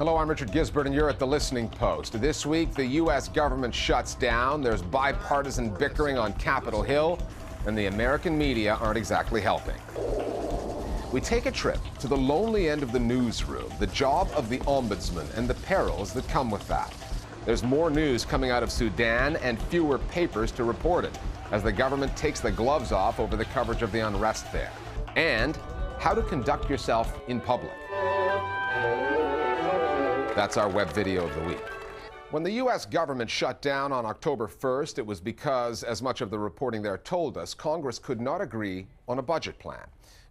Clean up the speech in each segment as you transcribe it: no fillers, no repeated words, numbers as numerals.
Hello, I'm Richard Gisbert, and you're at The Listening Post. This week, the U.S. government shuts down. There's bipartisan bickering on Capitol Hill, and the American media aren't exactly helping. We take a trip to the lonely end of the newsroom, the job of the ombudsman, and the perils that come with that. There's more news coming out of Sudan and fewer papers to report it, as the government takes the gloves off over the coverage of the unrest there. And how to conduct yourself in public. That's our web video of the week. When the U.S. government shut down on October 1st, it was because, as much of the reporting there told us, Congress could not agree on a budget plan.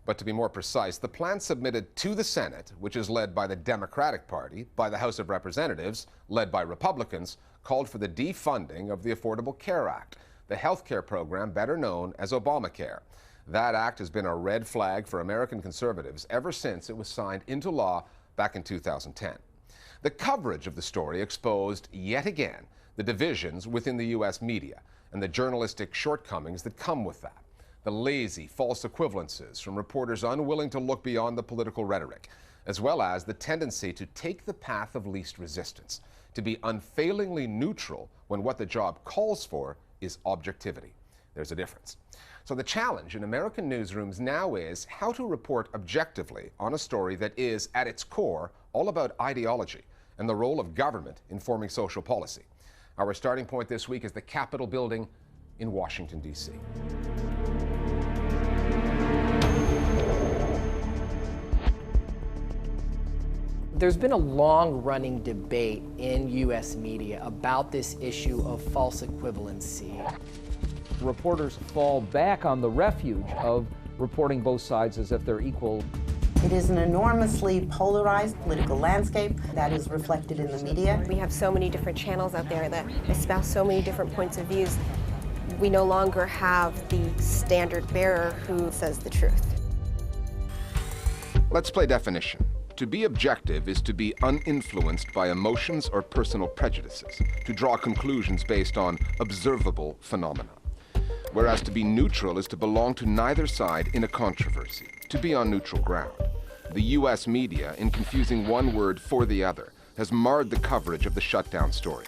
But to be more precise, the plan submitted to the Senate, which is led by the Democratic Party, by the House of Representatives, led by Republicans, called for the defunding of the Affordable Care Act, the health care program better known as Obamacare. That act has been a red flag for American conservatives ever since it was signed into law back in 2010. The coverage of the story exposed, yet again, the divisions within the U.S. media and the journalistic shortcomings that come with that. The lazy, false equivalences from reporters unwilling to look beyond the political rhetoric, as well as the tendency to take the path of least resistance, to be unfailingly neutral when what the job calls for is objectivity. There's a difference. So the challenge in American newsrooms now is how to report objectively on a story that is, at its core, all about ideology and the role of government in forming social policy. Our starting point this week is the Capitol building in Washington, D.C. There's been a long-running debate in U.S. media about this issue of false equivalency. Reporters fall back on the refuge of reporting both sides as if they're equal. It is an enormously polarized political landscape that is reflected in the media. We have so many different channels out there that espouse so many different points of views. We no longer have the standard bearer who says the truth. Let's play definition. To be objective is to be uninfluenced by emotions or personal prejudices, to draw conclusions based on observable phenomena. Whereas to be neutral is to belong to neither side in a controversy, to be on neutral ground. The U.S. media, in confusing one word for the other, has marred the coverage of the shutdown story.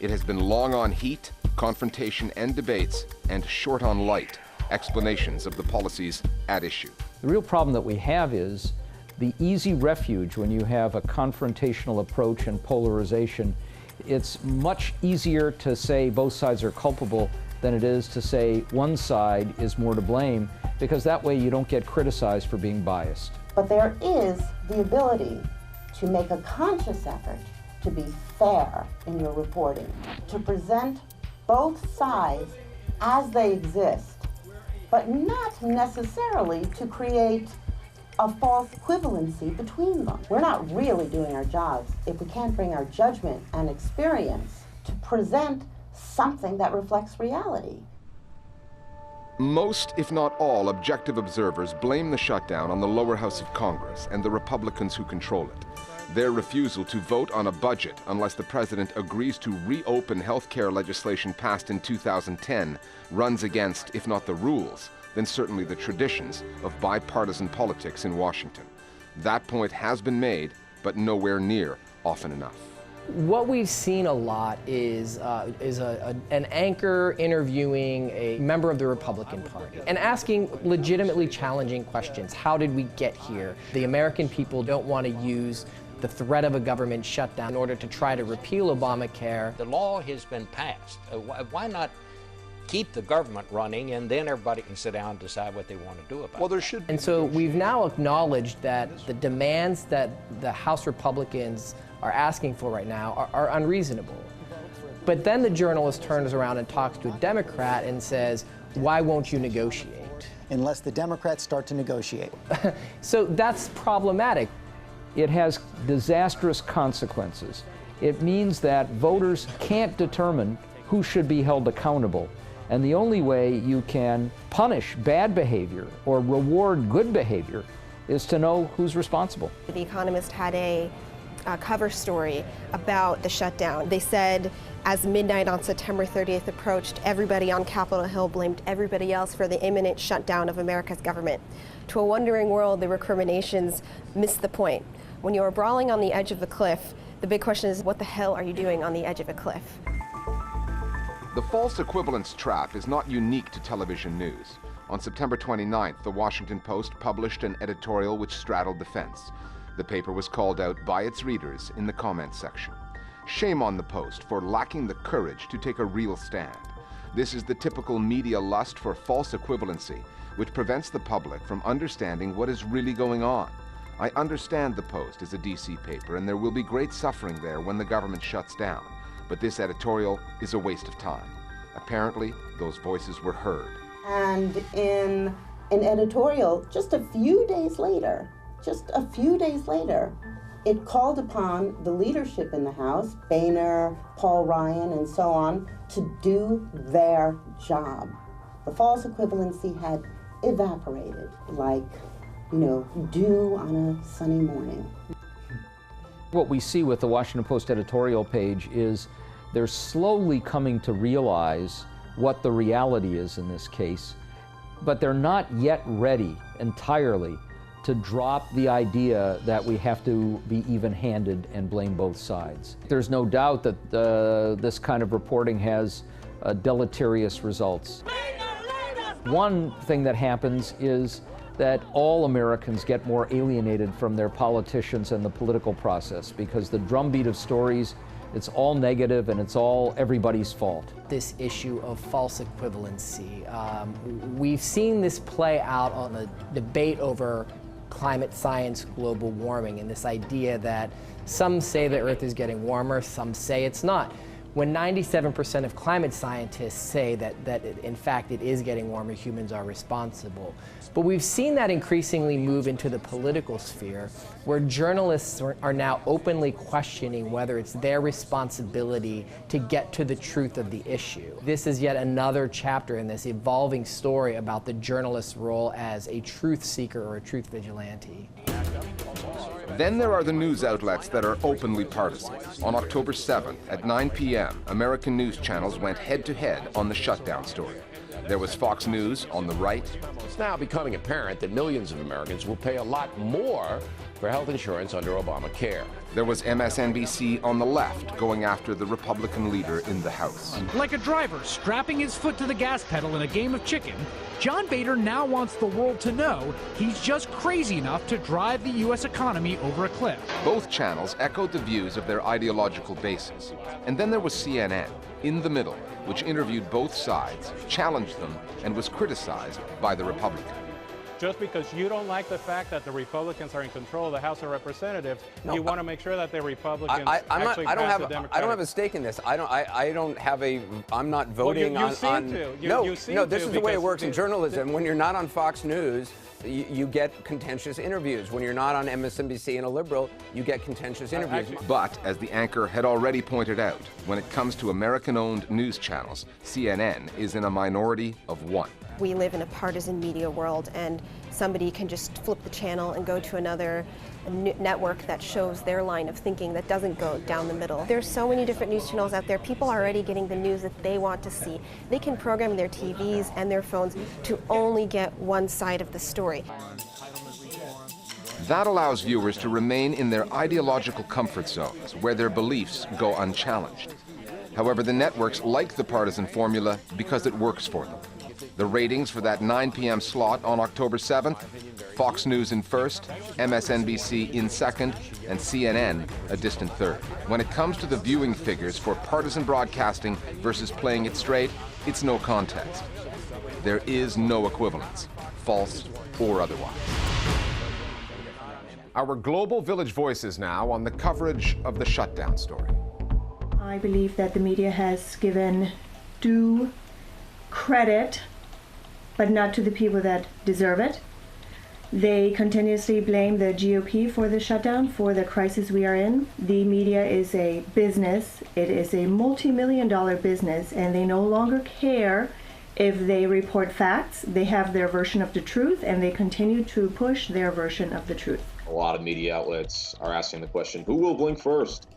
It has been long on heat, confrontation and debates, and short on light, explanations of the policies at issue. The real problem that we have is the easy refuge when you have a confrontational approach and polarization. It's much easier to say both sides are culpable than it is to say one side is more to blame, because that way you don't get criticized for being biased. But there is the ability to make a conscious effort to be fair in your reporting, to present both sides as they exist, but not necessarily to create a false equivalency between them. We're not really doing our jobs if we can't bring our judgment and experience to present something that reflects reality. Most, if not all, objective observers blame the shutdown on the lower house of Congress and the Republicans who control it. Their refusal to vote on a budget unless the president agrees to reopen health care legislation passed in 2010 runs against, if not the rules, then certainly the traditions of bipartisan politics in Washington. That point has been made, but nowhere near often enough. What we've seen a lot is an anchor interviewing a member of the Republican Party and asking legitimately challenging questions. How did we get here? The American people don't want to use the threat of a government shutdown in order to try to repeal Obamacare. The law has been passed. Why not keep the government running, and then everybody can sit down and decide what they want to do about it? Well, there should be. And so we've now acknowledged that the demands that the House Republicans are asking for right now are unreasonable. But then the journalist turns around and talks to a Democrat and says, why won't you negotiate? Unless the Democrats start to negotiate. So that's problematic. It has disastrous consequences. It means that voters can't determine who should be held accountable. And the only way you can punish bad behavior or reward good behavior is to know who's responsible. The Economist had a cover story about the shutdown. They said as midnight on September 30th approached, everybody on Capitol Hill blamed everybody else for the imminent shutdown of America's government. To a wondering world, the recriminations missed the point. When you are brawling on the edge of the cliff, The big question is, what the hell are you doing on the edge of a cliff? The false equivalence trap is not unique to television news. On September 29th, the Washington Post published an editorial which straddled the fence. The paper was called out by its readers in the comments section. Shame on the Post for lacking the courage to take a real stand. This is the typical media lust for false equivalency, which prevents the public from understanding what is really going on. I understand the Post is a DC paper and there will be great suffering there when the government shuts down, but this editorial is a waste of time. Apparently, those voices were heard. And in an editorial, just a few days later, it called upon the leadership in the House, Boehner, Paul Ryan, and so on, to do their job. The false equivalency had evaporated like, dew on a sunny morning. What we see with the Washington Post editorial page is they're slowly coming to realize what the reality is in this case, but they're not yet ready entirely to drop the idea that we have to be even-handed and blame both sides. There's no doubt that this kind of reporting has deleterious results. One thing that happens is that all Americans get more alienated from their politicians and the political process because the drumbeat of stories, it's all negative and it's all everybody's fault. This issue of false equivalency, we've seen this play out on the debate over climate science, global warming, and this idea that some say the Earth is getting warmer, some say it's not. When 97% of climate scientists say that in fact it is getting warmer, humans are responsible. But we've seen that increasingly move into the political sphere, where journalists are now openly questioning whether it's their responsibility to get to the truth of the issue. This is yet another chapter in this evolving story about the journalist's role as a truth seeker or a truth vigilante. Then there are the news outlets that are openly partisan. On October 7th at 9 p.m., American news channels went head-to-head on the shutdown story. There was Fox News on the right. It's now becoming apparent that millions of Americans will pay a lot more for health insurance under Obamacare. There was MSNBC on the left, going after the Republican leader in the House. Like a driver strapping his foot to the gas pedal in a game of chicken, John Boehner now wants the world to know he's just crazy enough to drive the U.S. economy over a cliff. Both channels echoed the views of their ideological bases. And then there was CNN, in the middle, which interviewed both sides, challenged them, and was criticized by the Republicans. Just because you don't like the fact that the Republicans are in control of the House of Representatives, you want to make sure that the Republicans I don't have a stake in this. I'm not voting you seem to. No, this is the way it works in journalism. When you're not on Fox News, you get contentious interviews. When you're not on MSNBC and a liberal, you get contentious interviews. But, as the anchor had already pointed out, when it comes to American-owned news channels, CNN is in a minority of one. We live in a partisan media world, and somebody can just flip the channel and go to another network that shows their line of thinking that doesn't go down the middle. There's so many different news channels out there. People are already getting the news that they want to see. They can program their TVs and their phones to only get one side of the story. That allows viewers to remain in their ideological comfort zones, where their beliefs go unchallenged. However, the networks like the partisan formula because it works for them. The ratings for that 9 p.m. slot on October 7th, Fox News in first, MSNBC in second, and CNN a distant third. When it comes to the viewing figures for partisan broadcasting versus playing it straight, it's no contest. There is no equivalence, false or otherwise. Our Global Village Voices now on the coverage of the shutdown story. I believe that the media has given due credit, but not to the people that deserve it. They continuously blame the GOP for the shutdown, for the crisis we are in. The media is a business. It is a multi-million-dollar business, and they no longer care if they report facts. They have their version of the truth, and they continue to push their version of the truth. A lot of media outlets are asking the question, who will blink first?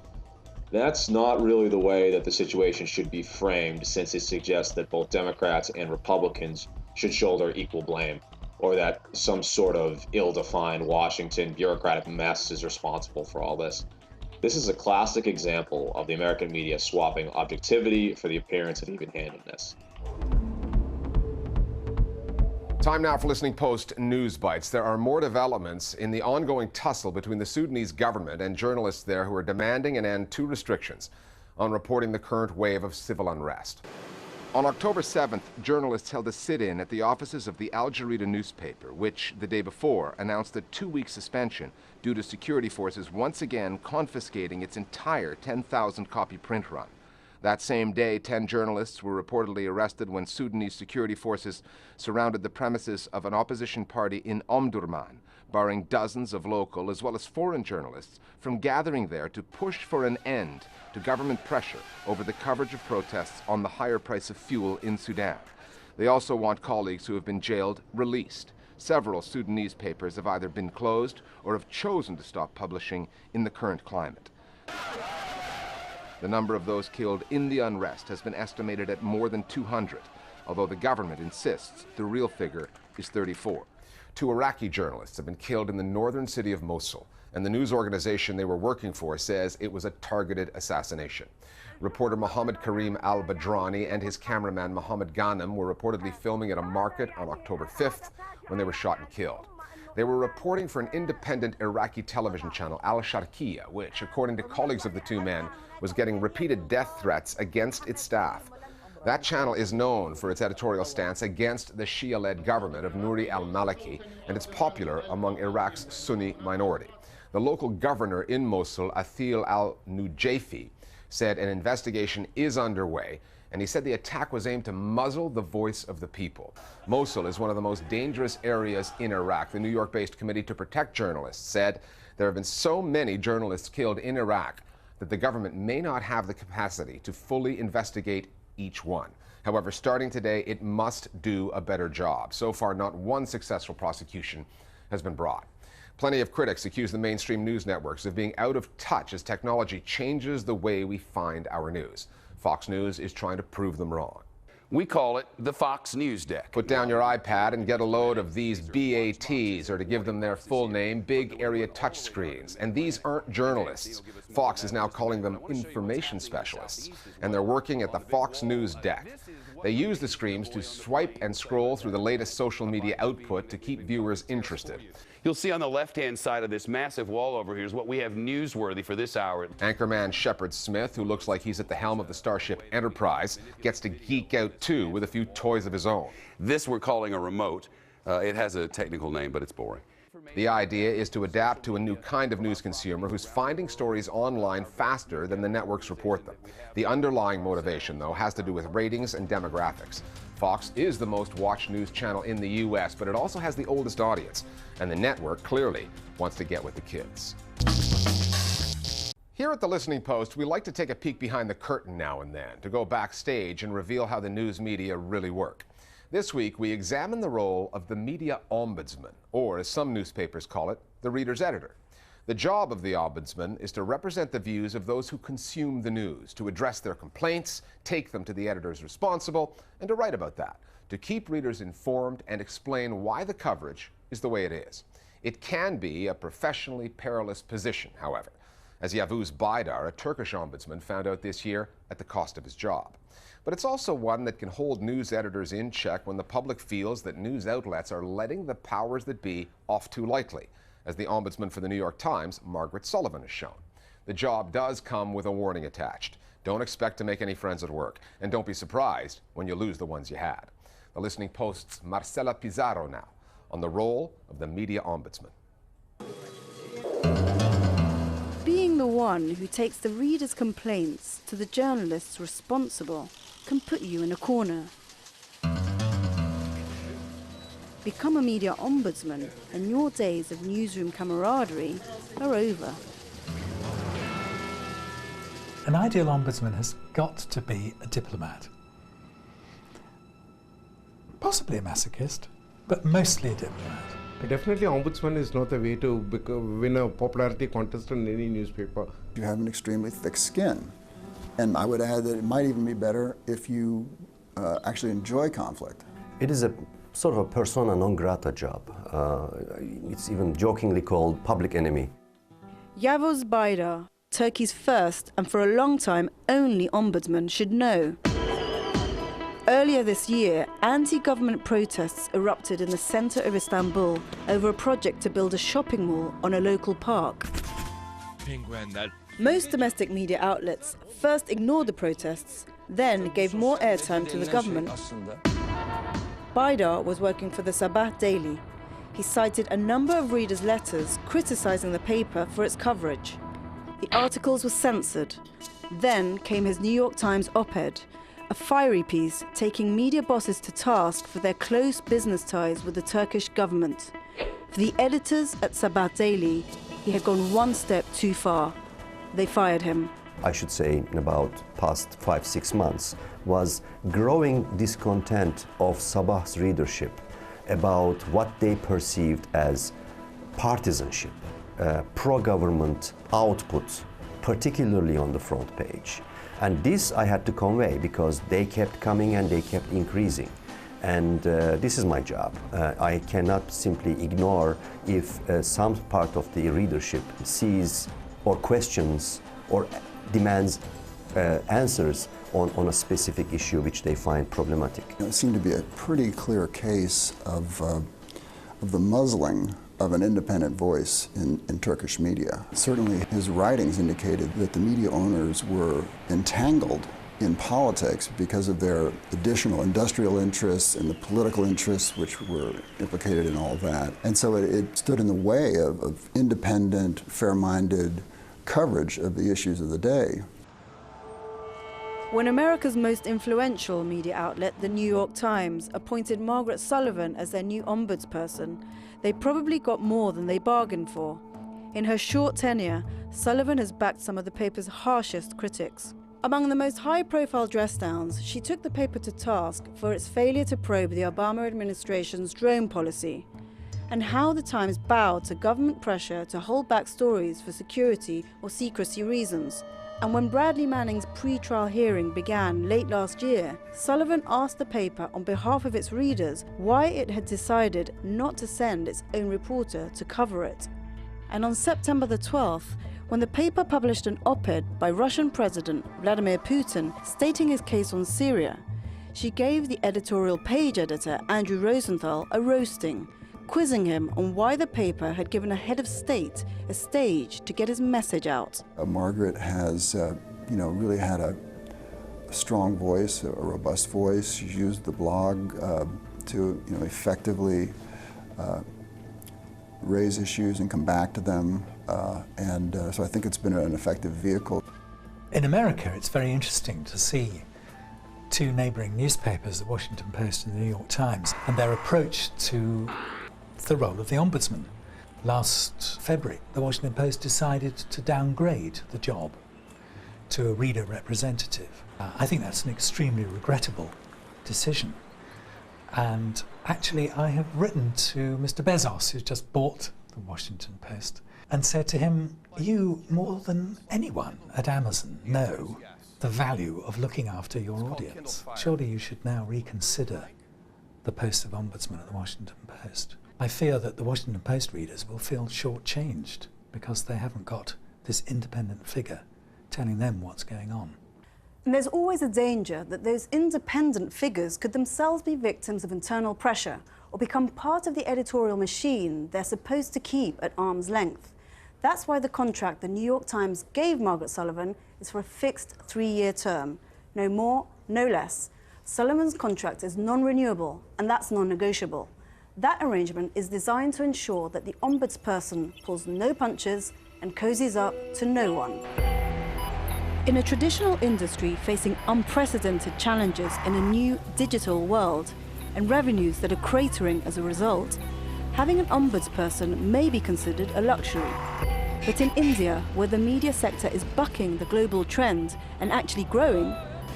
That's not really the way that the situation should be framed, since it suggests that both Democrats and Republicans should shoulder equal blame, or that some sort of ill-defined Washington bureaucratic mess is responsible for all this. This is a classic example of the American media swapping objectivity for the appearance of even-handedness. Time now for Listening Post News Bites. There are more developments in the ongoing tussle between the Sudanese government and journalists there who are demanding an end to restrictions on reporting the current wave of civil unrest. On October 7th, journalists held a sit-in at the offices of the Al Jazeera newspaper, which, the day before, announced a 2-week suspension due to security forces once again confiscating its entire 10,000-copy print run. That same day, 10 journalists were reportedly arrested when Sudanese security forces surrounded the premises of an opposition party in Ombudsperson, barring dozens of local as well as foreign journalists from gathering there to push for an end to government pressure over the coverage of protests on the higher price of fuel in Sudan. They also want colleagues who have been jailed released. Several Sudanese papers have either been closed or have chosen to stop publishing in the current climate. The number of those killed in the unrest has been estimated at more than 200, although the government insists the real figure is 34. 2 Iraqi journalists have been killed in the northern city of Mosul, and the news organization they were working for says it was a targeted assassination. Reporter Mohammed Karim al-Badrani and his cameraman Mohammed Ghanem were reportedly filming at a market on October 5th when they were shot and killed. They were reporting for an independent Iraqi television channel, Al-Sharqiyya, which, according to colleagues of the 2 men, was getting repeated death threats against its staff. That channel is known for its editorial stance against the Shia-led government of Nouri al-Maliki, and it's popular among Iraq's Sunni minority. The local governor in Mosul, Athil al-Nujayfi, said an investigation is underway, and he said the attack was aimed to muzzle the voice of the people. Mosul is one of the most dangerous areas in Iraq. The New York-based Committee to Protect Journalists said there have been so many journalists killed in Iraq that the government may not have the capacity to fully investigate each one. However, starting today, it must do a better job. So far, not one successful prosecution has been brought. Plenty of critics accuse the mainstream news networks of being out of touch as technology changes the way we find our news. Fox News is trying to prove them wrong. We call it the Fox News Deck. Put down your iPad and get a load of these BATs, or to give them their full name, big area touchscreens. And these aren't journalists. Fox is now calling them information specialists, and they're working at the Fox News Deck. They use the screens to swipe and scroll through the latest social media output to keep viewers interested. You'll see on the left-hand side of this massive wall over here is what we have newsworthy for this hour. Anchorman Shepard Smith, who looks like he's at the helm of the Starship Enterprise, gets to geek out too with a few toys of his own. This we're calling a remote. It has a technical name, but it's boring. The idea is to adapt to a new kind of news consumer who's finding stories online faster than the networks report them. The underlying motivation, though, has to do with ratings and demographics. Fox is the most watched news channel in the U.S., but it also has the oldest audience, and the network clearly wants to get with the kids. Here at the Listening Post, we like to take a peek behind the curtain now and then, to go backstage and reveal how the news media really work. This week, we examine the role of the media ombudsman, or as some newspapers call it, the reader's editor. The job of the ombudsman is to represent the views of those who consume the news, to address their complaints, take them to the editors responsible, and to write about that, to keep readers informed and explain why the coverage is the way it is. It can be a professionally perilous position, however, as Yavuz Baydar, a Turkish ombudsman, found out this year at the cost of his job. But it's also one that can hold news editors in check when the public feels that news outlets are letting the powers that be off too lightly, as the ombudsman for the New York Times, Margaret Sullivan, has shown. The job does come with a warning attached. Don't expect to make any friends at work, and don't be surprised when you lose the ones you had. The Listening Post's Marcela Pizarro now on the role of the media ombudsman. Being the one who takes the reader's complaints to the journalists responsible can put you in a corner. Become a media ombudsman, and your days of newsroom camaraderie are over. An ideal ombudsman has got to be a diplomat. Possibly a masochist, but mostly a diplomat. Definitely, ombudsman is not the way to win a popularity contest in any newspaper. You have an extremely thick skin, and I would add that it might even be better if you actually enjoy conflict. It is a sort of a persona non grata job. It's even jokingly called public enemy. Yavuz Baydar, Turkey's first and for a long time only ombudsman should know. Earlier this year, anti-government protests erupted in the centre of Istanbul over a project to build a shopping mall on a local park. Most domestic media outlets first ignored the protests, then gave more airtime to the government. Baydar was working for the Sabah Daily. He cited a number of readers' letters criticising the paper for its coverage. The articles were censored. Then came his New York Times op-ed, a fiery piece taking media bosses to task for their close business ties with the Turkish government. For the editors at Sabah Daily, he had gone one step too far. They fired him. I should say in about past 5-6 months, was growing discontent of Sabah's readership about what they perceived as partisanship, pro-government output, particularly on the front page. And this I had to convey because they kept coming and they kept increasing. And this is my job. I cannot simply ignore if some part of the readership sees or questions or demands answers on a specific issue which they find problematic. It seemed to be a pretty clear case of the muzzling of an independent voice in Turkish media. Certainly his writings indicated that the media owners were entangled in politics because of their additional industrial interests and the political interests which were implicated in all that. And so it stood in the way of independent, fair-minded coverage of the issues of the day. When America's most influential media outlet, the New York Times, appointed Margaret Sullivan as their new ombudsperson, they probably got more than they bargained for. In her short tenure, Sullivan has backed some of the paper's harshest critics. Among the most high-profile dress-downs, she took the paper to task for its failure to probe the Obama administration's drone policy, and how the Times bowed to government pressure to hold back stories for security or secrecy reasons. And when Bradley Manning's pre-trial hearing began late last year, Sullivan asked the paper on behalf of its readers why it had decided not to send its own reporter to cover it. And on September the 12th, when the paper published an op-ed by Russian President Vladimir Putin stating his case on Syria, she gave the editorial page editor Andrew Rosenthal a roasting, quizzing him on why the paper had given a head of state a stage to get his message out. Margaret has, really had a strong voice, a robust voice. She's used the blog to, effectively raise issues and come back to them, so I think it's been an effective vehicle. In America, it's very interesting to see two neighboring newspapers, the Washington Post and the New York Times, and their approach to the role of the ombudsman. Last February, the Washington Post decided to downgrade the job to a reader representative. I think that's an extremely regrettable decision. And actually, I have written to Mr. Bezos, who's just bought the Washington Post, and said to him, you, more than anyone at Amazon, know the value of looking after your audience. Surely you should now reconsider the post of ombudsman at the Washington Post. I fear that the Washington Post readers will feel shortchanged because they haven't got this independent figure telling them what's going on. And there's always a danger that those independent figures could themselves be victims of internal pressure or become part of the editorial machine they're supposed to keep at arm's length. That's why the contract the New York Times gave Margaret Sullivan is for a fixed 3-year term. No more, no less. Sullivan's contract is non-renewable, and that's non-negotiable. That arrangement is designed to ensure that the ombudsperson pulls no punches and cozies up to no one. In a traditional industry facing unprecedented challenges in a new digital world and revenues that are cratering as a result, having an ombudsperson may be considered a luxury. But in India, where the media sector is bucking the global trend and actually growing,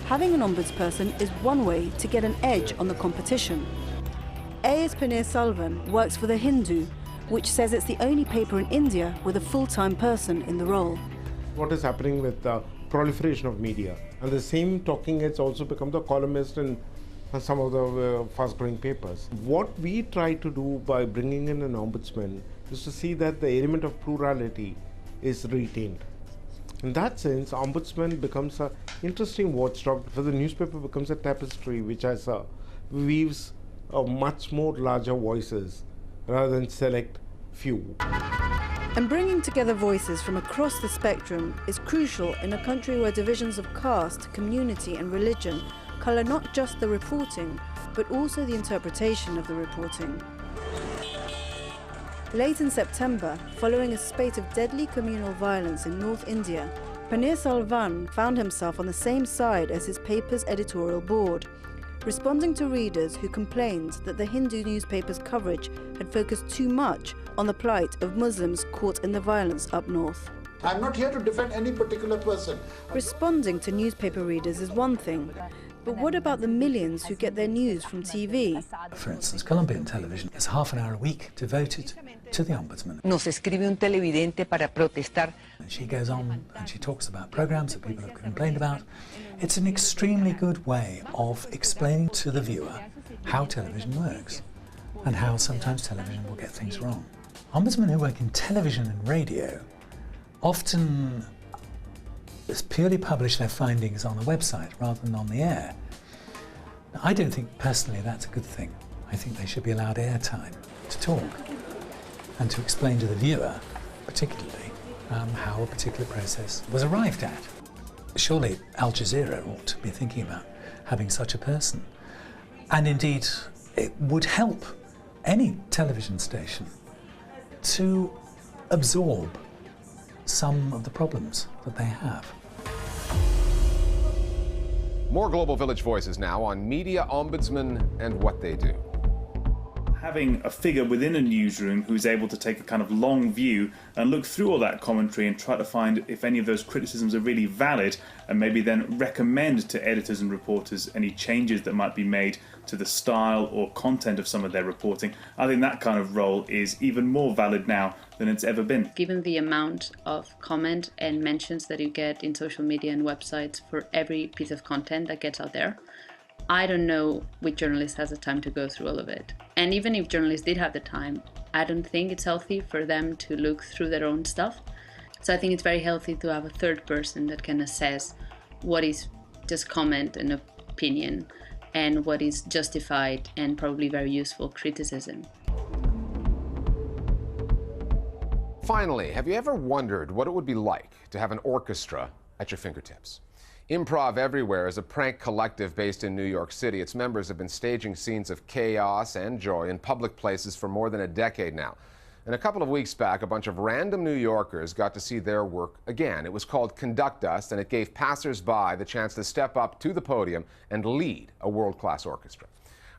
having an ombudsperson is one way to get an edge on the competition. A.S. Paneer Sullivan works for The Hindu, which says it's the only paper in India with a full-time person in the role. What is happening with the proliferation of media? And the same talking heads also become the columnists in some of the fast-growing papers. What we try to do by bringing in an ombudsman is to see that the element of plurality is retained. In that sense, Ombudsman becomes an interesting watchdog, for the newspaper becomes a tapestry which has weaves much more larger voices rather than select few. And bringing together voices from across the spectrum is crucial in a country where divisions of caste, community and religion colour not just the reporting, but also the interpretation of the reporting. Late in September, following a spate of deadly communal violence in North India, Paneer Selvan found himself on the same side as his paper's editorial board, responding to readers who complained that the Hindu newspaper's coverage had focused too much on the plight of Muslims caught in the violence up north. I'm not here to defend any particular person. Responding to newspaper readers is one thing, but what about the millions who get their news from TV? For instance, Colombian television has half an hour a week devoted to the Ombudsman. Nos escribe un televidente para protestar. And she goes on and she talks about programs that people have complained about. It's an extremely good way of explaining to the viewer how television works and how sometimes television will get things wrong. Ombudsmen who work in television and radio often purely publish their findings on the website rather than on the air. Now, I don't think personally that's a good thing. I think they should be allowed airtime to talk and to explain to the viewer, particularly, how a particular process was arrived at. Surely Al Jazeera ought to be thinking about having such a person. And indeed, it would help any television station to absorb some of the problems that they have. More Global Village Voices now on media, ombudsmen, and what they do. Having a figure within a newsroom who's able to take a kind of long view and look through all that commentary and try to find if any of those criticisms are really valid, and maybe then recommend to editors and reporters any changes that might be made to the style or content of some of their reporting. I think that kind of role is even more valid now than it's ever been. Given the amount of comment and mentions that you get in social media and websites for every piece of content that gets out there, I don't know which journalist has the time to go through all of it. And even if journalists did have the time, I don't think it's healthy for them to look through their own stuff. So I think it's very healthy to have a third person that can assess what is just comment and opinion and what is justified and probably very useful criticism. Finally, have you ever wondered what it would be like to have an orchestra at your fingertips? Improv Everywhere is a prank collective based in New York City. Its members have been staging scenes of chaos and joy in public places for more than a decade now. And a couple of weeks back, a bunch of random New Yorkers got to see their work again. It was called Conduct Us, and it gave passers-by the chance to step up to the podium and lead a world-class orchestra.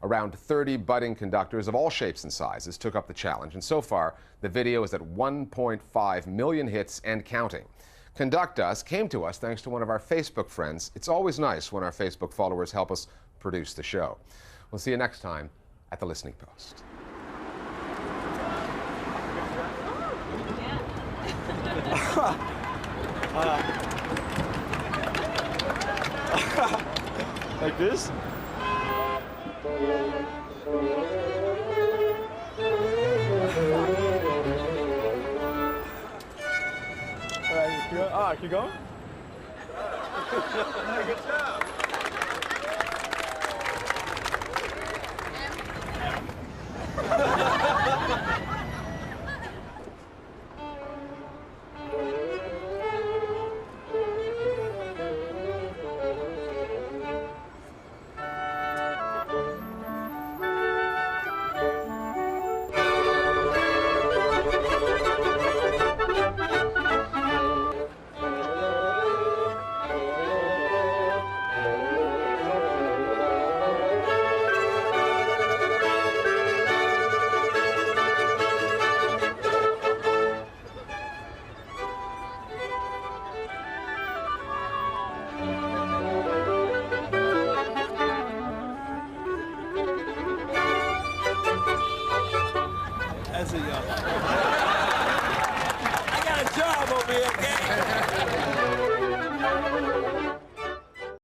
Around 30 budding conductors of all shapes and sizes took up the challenge, and so far, the video is at 1.5 million hits and counting. Conduct Us came to us thanks to one of our Facebook friends. It's always nice when our Facebook followers help us produce the show. We'll see you next time at The Listening Post. Like this? Alright, keep going. Good job.